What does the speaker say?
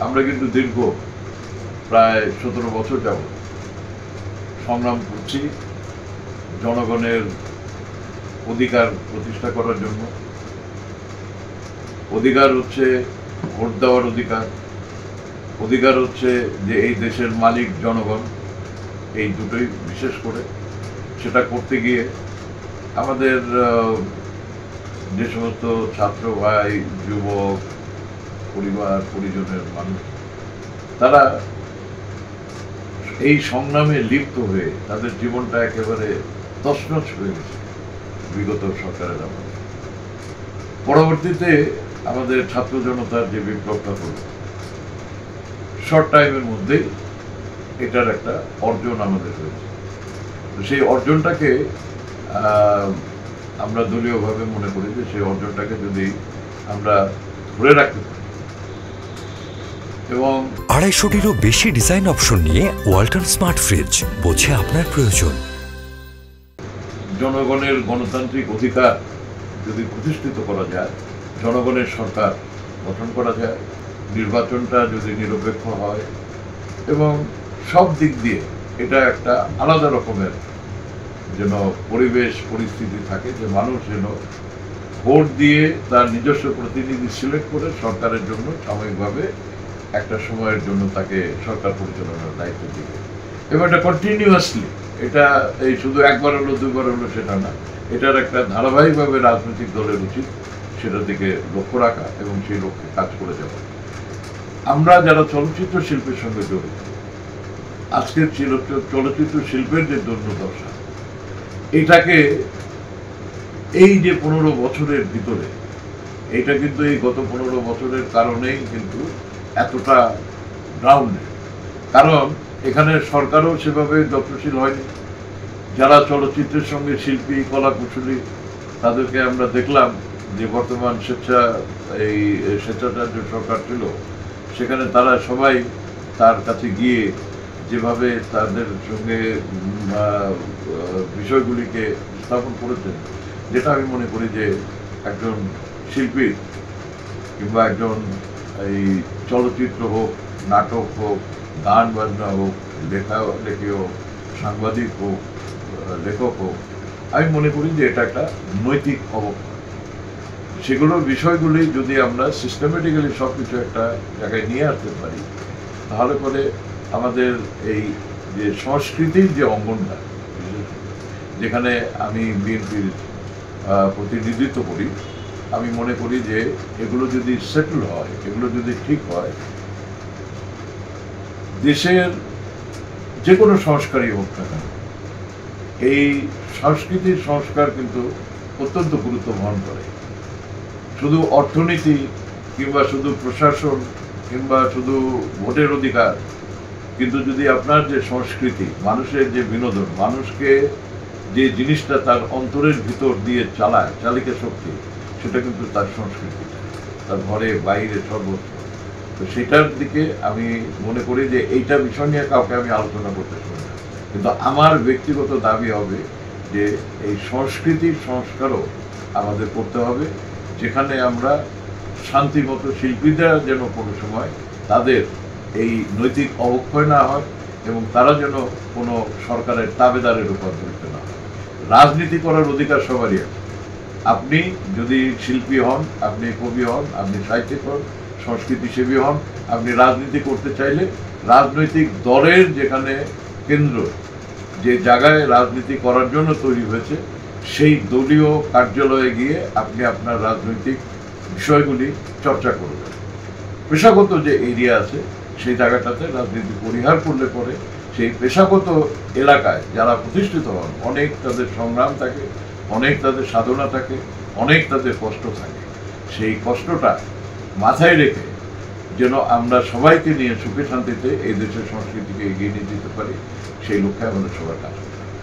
আমরা কিন্তু দীর্ঘ প্রায় 17 বছর যাবত সংগ্রাম করছি জনগণের অধিকার প্রতিষ্ঠা করার জন্য। অধিকার হচ্ছে ভোট দেওয়ার অধিকার, অধিকার হচ্ছে যে এই দেশের মালিক জনগণ, এই দুটোই বিশেষ করে। সেটা করতে গিয়ে আমাদের যে সমস্ত ছাত্র ভাই, যুবক, পরিবার পরিজনের মানুষ, তারা এই সংগ্রামে লিপ্ত হয়ে তাদের জীবনটা একেবারে তছনছ হয়ে গেছে বিগত সরকারের আমলে। পরবর্তীতে আমাদের ছাত্র জনতার যে বিপ্লবটা হলো, শর্ট টাইমের মধ্যেই এটার একটা অর্জন আমাদের হয়েছে। তো সেই অর্জনটাকে আমরা দলীয়ভাবে মনে করি যে সেই অর্জনটাকে যদি আমরা ধরে রাখতে পারি এবং 250-টিরও বেশি ডিজাইন অপশন নিয়ে ওয়ালটন স্মার্ট ফ্রিজ, বোঝে আপনার প্রয়োজন। জনগণের গণতান্ত্রিক অধিকার যদি প্রতিষ্ঠিত করা যায়, জনগণের সরকার গঠন করা যায়, নির্বাচনটা যদি নিরপেক্ষ হয় এবং সব দিক দিয়ে এটা একটা আলাদা রকমের যেন পরিবেশ পরিস্থিতি থাকে, যে মানুষ যেন ভোট দিয়ে তার নিজস্ব প্রতিনিধি সিলেক্ট করে সরকারের জন্য সাময়িকভাবে একটা সময়ের জন্য তাকে সরকার পরিচালনার দায়িত্ব দিবে এবং এটা কন্টিনিউয়াসলি, এটা এই শুধু একবার হলো দুবার হলো সেটা না, এটার একটা ধারাবাহিকভাবে রাজনৈতিক দলের উচিত সেটার দিকে লক্ষ্য রাখা এবং সেই লক্ষ্যে কাজ করে যাওয়া। আমরা যারা চলচ্চিত্র শিল্পের সঙ্গে জড়িত, আজকের চলচ্চিত্র শিল্পের যে দুর্দশা, এটাকে এই যে 15 বছরের ভিতরে, এটা কিন্তু এই গত 15 বছরের কারণেই কিন্তু এতটা গ্রাউন্ডে, কারণ এখানে সরকারও সেভাবে যত্নশীল হয়নি। যারা চলচ্চিত্রের সঙ্গে শিল্পী, কলাকুশলী, তাদেরকে আমরা দেখলাম যে বর্তমান স্বেচ্ছাচার্য সরকার ছিল, সেখানে তারা সবাই তার কাছে গিয়ে যেভাবে তাদের সঙ্গে বিষয়গুলিকে স্থাপন করেছেন, যেটা আমি মনে করি যে একজন শিল্পী কিংবা একজন এই চলচ্চিত্র হোক, নাটক হোক, গান বাজনা হোক, লেখি হোক, সাংবাদিক হোক, লেখক হোক, আমি মনে করি যে এটা একটা নৈতিক অবক্ষয়। সেগুলোর বিষয়গুলি যদি আমরা সিস্টেমেটিক্যালি সব কিছু একটা জায়গায় নিয়ে আসতে পারি, তাহলে করে আমাদের এই যে সংস্কৃতির যে অঙ্গনটা, যেখানে আমি বিএনপির প্রতিনিধিত্ব করি, আমি মনে করি যে এগুলো যদি সেটেল হয়, এগুলো যদি ঠিক হয়, দেশের যে কোনো সংস্কারই হোক না কেন, এই সংস্কৃতির সংস্কার কিন্তু অত্যন্ত গুরুত্ব বহন করে। শুধু অর্থনীতি কিংবা শুধু প্রশাসন কিংবা শুধু ভোটের অধিকার, কিন্তু যদি আপনার যে সংস্কৃতি, মানুষের যে বিনোদন, মানুষকে যে জিনিসটা তার অন্তরের ভিতর দিয়ে চালায়, চালিকা শক্তি, সেটা কিন্তু তার সংস্কৃতি, তার ঘরে বাইরে সর্বত্র। তো সেটার দিকে আমি মনে করি যে এইটা বিষয় নিয়ে কাউকে আমি আলোচনা করতে চাই না, কিন্তু আমার ব্যক্তিগত দাবি হবে যে এই সংস্কৃতির সংস্কারও আমাদের করতে হবে, যেখানে আমরা শান্তিমতো শিল্পীরা যেন কোনো সময় তাদের এই নৈতিক অবক্ষয় না হয় এবং তারা যেন কোনো সরকারের তাবেদারে রূপান্তরিত না হয়। রাজনীতি করার অধিকার সবারই আছে। আপনি যদি শিল্পী হন, আপনি কবি হন, আপনি সাহিত্যিক হন, সংস্কৃতিসেবী হন, আপনি রাজনীতি করতে চাইলে রাজনৈতিক দলের যেখানে কেন্দ্র, যে জায়গায় রাজনীতি করার জন্য তৈরি হয়েছে, সেই দলীয় কার্যালয়ে গিয়ে আপনি আপনার রাজনৈতিক বিষয়গুলি চর্চা করবেন। পেশাগত যে এরিয়া আছে সেই জায়গাটাতে রাজনীতি পরিহার করলে পরে সেই পেশাগত এলাকায় যারা প্রতিষ্ঠিত হন, অনেক তাদের সংগ্রাম থাকে, অনেক তাদের সাধনা থাকে, অনেক তাদের কষ্ট থাকে। সেই কষ্টটা মাথায় রেখে যেন আমরা সবাইকে নিয়ে সুখে শান্তিতে এই দেশের সংস্কৃতিকে এগিয়ে নিয়ে যেতে পারি, সেই লক্ষ্যে আমাদের সবার কাজ করতে হবে।